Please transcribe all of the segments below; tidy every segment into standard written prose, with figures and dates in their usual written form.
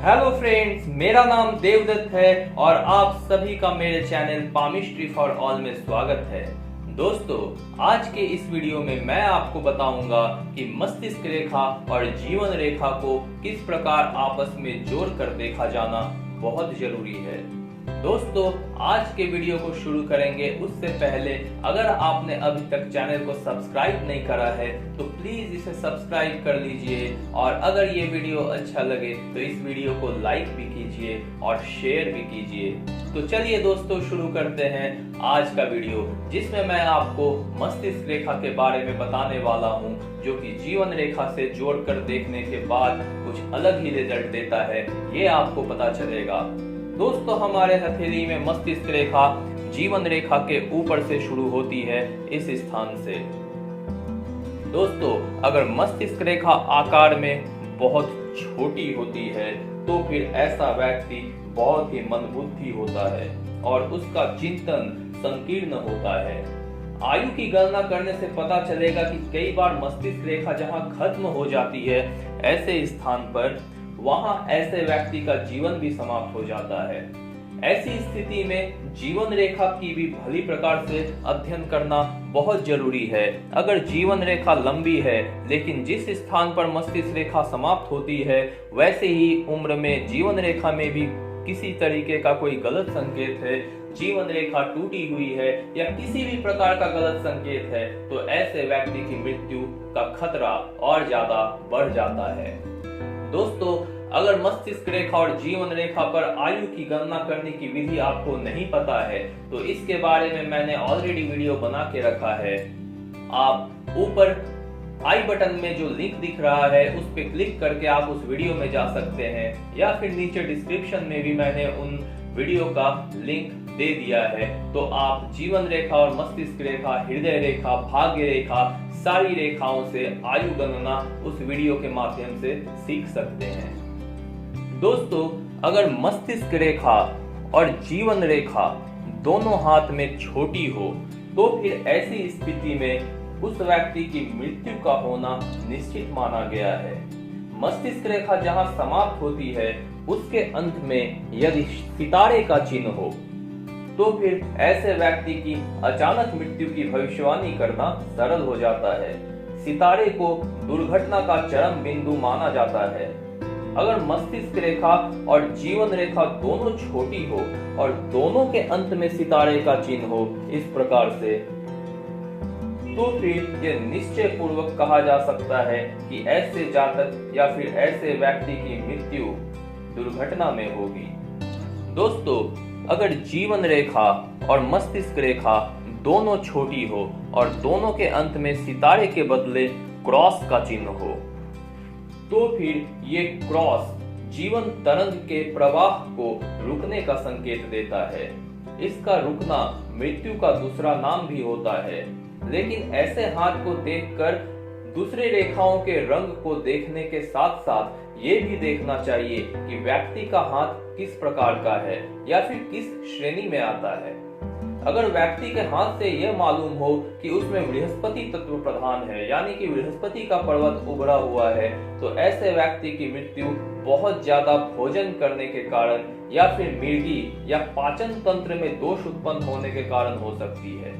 Hello friends, मेरा नाम देवदत्त है और आप सभी का मेरे चैनल पामिस्ट्री फॉर ऑल में स्वागत है। दोस्तों, आज के इस वीडियो में मैं आपको बताऊंगा कि मस्तिष्क रेखा और जीवन रेखा को किस प्रकार आपस में जोड़कर देखा जाना बहुत जरूरी है। दोस्तों, आज के वीडियो को शुरू करेंगे उससे पहले अगर आपने अभी तक चैनल को सब्सक्राइब नहीं करा है तो प्लीज इसे सब्सक्राइब कर लीजिए और अगर ये वीडियो अच्छा लगे तो इस वीडियो को लाइक भी कीजिए और शेयर भी कीजिए। तो चलिए दोस्तों, शुरू करते हैं आज का वीडियो, जिसमें मैं आपको मस्तिष्क रेखा के बारे में बताने वाला हूँ, जो कि जीवन रेखा से जोड़कर देखने के बाद कुछ अलग ही रिजल्ट देता है, ये आपको पता चलेगा। दोस्तों, हमारे हथेली में मस्तिष्क रेखा जीवन रेखा के ऊपर से शुरू होती है, इस स्थान से। दोस्तों, अगर मस्तिष्क रेखा आकार में बहुत छोटी होती है तो फिर ऐसा व्यक्ति बहुत ही मंदबुद्धि होता है और उसका चिंतन संकीर्ण होता है। आयु की गणना करने से पता चलेगा कि कई बार मस्तिष्क रेखा जहां खत्म हो जाती है, ऐसे स्थान पर वहां ऐसे व्यक्ति का जीवन भी समाप्त हो जाता है। ऐसी स्थिति में जीवन रेखा की भी भली प्रकार से अध्ययन करना बहुत जरूरी है। अगर जीवन रेखा लंबी है लेकिन जिस स्थान पर मस्तिष्क रेखा समाप्त होती है वैसे ही उम्र में जीवन रेखा में भी किसी तरीके का कोई गलत संकेत है, जीवन रेखा टूटी हुई है या किसी भी प्रकार का गलत संकेत है, तो ऐसे व्यक्ति की मृत्यु का खतरा और ज्यादा बढ़ जाता है। दोस्तों, अगर मस्तिष्क रेखा और जीवन रेखा पर आयु की गणना करने की विधि आपको नहीं पता है तो इसके बारे में मैंने ऑलरेडी वीडियो बना के रखा है। आप ऊपर आई बटन में जो लिंक दिख रहा है उस पर क्लिक करके आप उस वीडियो में जा सकते हैं, या फिर नीचे डिस्क्रिप्शन में भी मैंने उन वीडियो का लिंक दे दिया है। तो आप जीवन रेखा और मस्तिष्क रेखा, हृदय रेखा, भाग्य रेखा, सारी रेखाओं से आयु गणना उस वीडियो के माध्यम से सीख सकते हैं। दोस्तों, अगर मस्तिष्क रेखा और जीवन रेखा दोनों हाथ में छोटी हो तो फिर ऐसी स्थिति में उस व्यक्ति की मृत्यु का होना निश्चित माना गया है। मस्तिष्क रेखा जहां समाप्त होती है उसके अंत में यदि सितारे का चिन्ह हो तो फिर ऐसे व्यक्ति की अचानक मृत्यु की भविष्यवाणी करना सरल हो जाता है। सितारे को दुर्घटना का चरम बिंदु माना जाता है। अगर मस्तिष्क रेखा और जीवन रेखा दोनों छोटी हो और दोनों के अंत में सितारे का चिन्ह हो इस प्रकार से, तो फिर यह निश्चय पूर्वक कहा जा सकता है कि ऐसे जातक या फिर ऐसे व्यक्ति की मृत्यु दुर्घटना में होगी। दोस्तों, अगर जीवन रेखा और मस्तिष्क रेखा दोनों छोटी हो और दोनों के अंत में सितारे के बदले क्रॉस का चिन्ह हो तो फिर ये क्रॉस जीवन तरंग के प्रवाह को रुकने का संकेत देता है। इसका रुकना मृत्यु का दूसरा नाम भी होता है। लेकिन ऐसे हाथ को देखकर दूसरे रेखाओं के रंग को देखने के साथ साथ ये भी देखना चाहिए कि व्यक्ति का हाथ किस प्रकार का है या फिर किस श्रेणी में आता है। अगर व्यक्ति के हाथ से यह मालूम हो कि उसमें बृहस्पति तत्व प्रधान है, यानी कि बृहस्पति का पर्वत उभरा हुआ है, तो ऐसे व्यक्ति की मृत्यु बहुत ज्यादा भोजन करने के कारण या फिर मिर्गी या पाचन तंत्र में दोष उत्पन्न होने के कारण हो सकती है।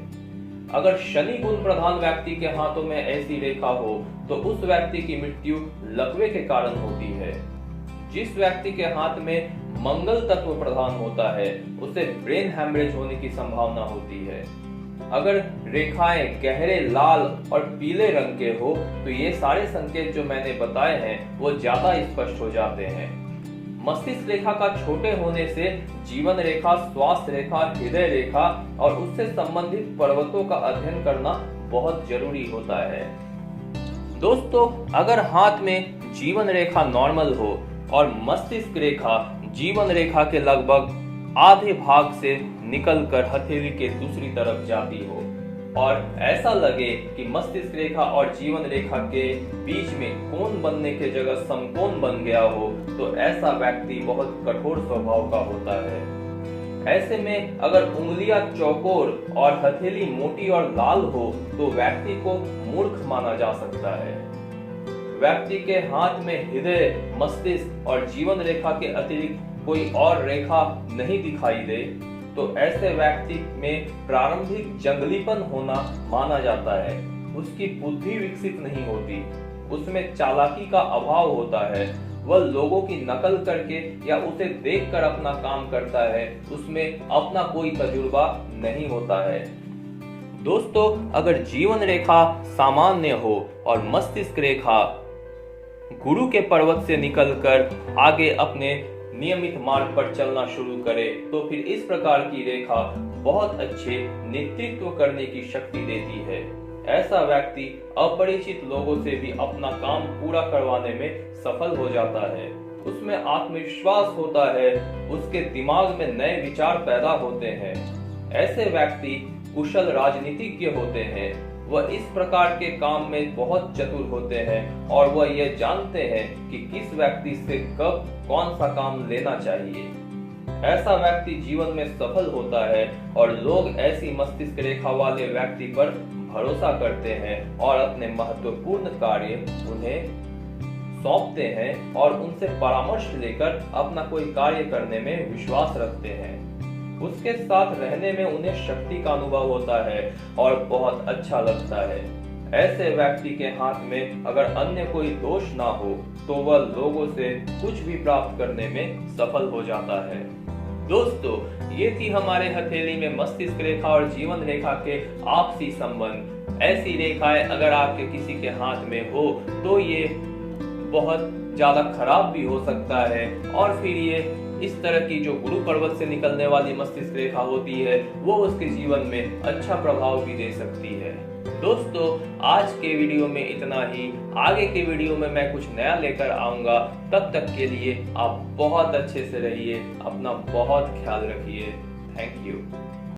अगर शनि गुण प्रधान व्यक्ति के हाथों में ऐसी रेखा हो तो उस व्यक्ति की मृत्यु लकवे के कारण होती है। जिस व्यक्ति के हाथ में मंगल तत्व प्रधान होता है उसे ब्रेन हैमरेज होने की संभावना होती है। अगर रेखाएं गहरे लाल और पीले रंग के हो तो ये सारे संकेत जो मैंने बताए हैं वो ज्यादा स्पष्ट हो जाते हैं। मस्तिष्क रेखा का छोटे होने से जीवन रेखा, स्वास्थ्य रेखा, हृदय रेखा और उससे संबंधित पर्वतों का अध्ययन करना बहुत जरूरी होता है। दोस्तों, अगर हाथ में जीवन रेखा नॉर्मल हो और मस्तिष्क रेखा जीवन रेखा के लगभग आधे भाग से निकलकर हथेली के दूसरी तरफ जाती हो और ऐसा लगे कि मस्तिष्क रेखा और जीवन रेखा के बीच में कोण बनने के जगह समकोण बन गया हो तो ऐसा व्यक्ति बहुत कठोर स्वभाव का होता है। ऐसे में अगर उंगलियां चौकोर और हथेली मोटी और लाल हो तो व्यक्ति को मूर्ख माना जा सकता है। व्यक्ति के हाथ में हृदय, मस्तिष्क और जीवन रेखा के अतिरिक्त कोई और रेखा नहीं दिखाई दे तो ऐसे व्यक्ति में प्रारंभिक जंगलीपन होना माना जाता है। उसकी बुद्धि विकसित नहीं होती, उसमें चालाकी का अभाव होता है, वह लोगों की नकल करके या उसे देखकर अपना काम करता है, उसमें अपना कोई तजुर्बा नहीं होता है। दोस्तों, अगर जीवन रेखा सामान्य हो और मस्तिष्क रेखा गुरु के पर्वत से निकलकर आगे अपने नियमित मार्ग पर चलना शुरू करे तो फिर इस प्रकार की रेखा बहुत अच्छे नेतृत्व करने की शक्ति देती है। ऐसा व्यक्ति अपरिचित लोगों से भी अपना काम पूरा करवाने में सफल हो जाता है। उसमें आत्मविश्वास होता है, उसके दिमाग में नए विचार पैदा होते हैं। ऐसे व्यक्ति कुशल राजनीतिज्ञ होते हैं। वह इस प्रकार के काम में बहुत चतुर होते हैं और वह यह जानते हैं कि किस व्यक्ति से कब कौन सा काम लेना चाहिए। ऐसा व्यक्ति जीवन में सफल होता है और लोग ऐसी मस्तिष्क रेखा वाले व्यक्ति पर भरोसा करते हैं और अपने महत्वपूर्ण कार्य उन्हें सौंपते हैं और उनसे परामर्श लेकर अपना कोई कार्य करने में विश्वास रखते हैं। उसके साथ रहने में उन्हें शक्ति का अनुभव होता है और बहुत अच्छा लगता है। ऐसे व्यक्ति के हाथ में अगर अन्य कोई दोष ना हो तो वह लोगों से कुछ भी प्राप्त करने में सफल हो जाता है। दोस्तों, ये थी हमारे हथेली में मस्तिष्क रेखा और जीवन रेखा के आपसी संबंध। ऐसी रेखाएं अगर आपके किसी के हाथ में हो तो ये बहुत ज्यादा खराब भी हो सकता है और फिर ये इस तरह की जो गुरु पर्वत से निकलने वाली मस्तिष्क रेखा होती है वो उसके जीवन में अच्छा प्रभाव भी दे सकती है। दोस्तों, आज के वीडियो में इतना ही। आगे के वीडियो में मैं कुछ नया लेकर आऊंगा। तब तक के लिए आप बहुत अच्छे से रहिए, अपना बहुत ख्याल रखिए। Thank you.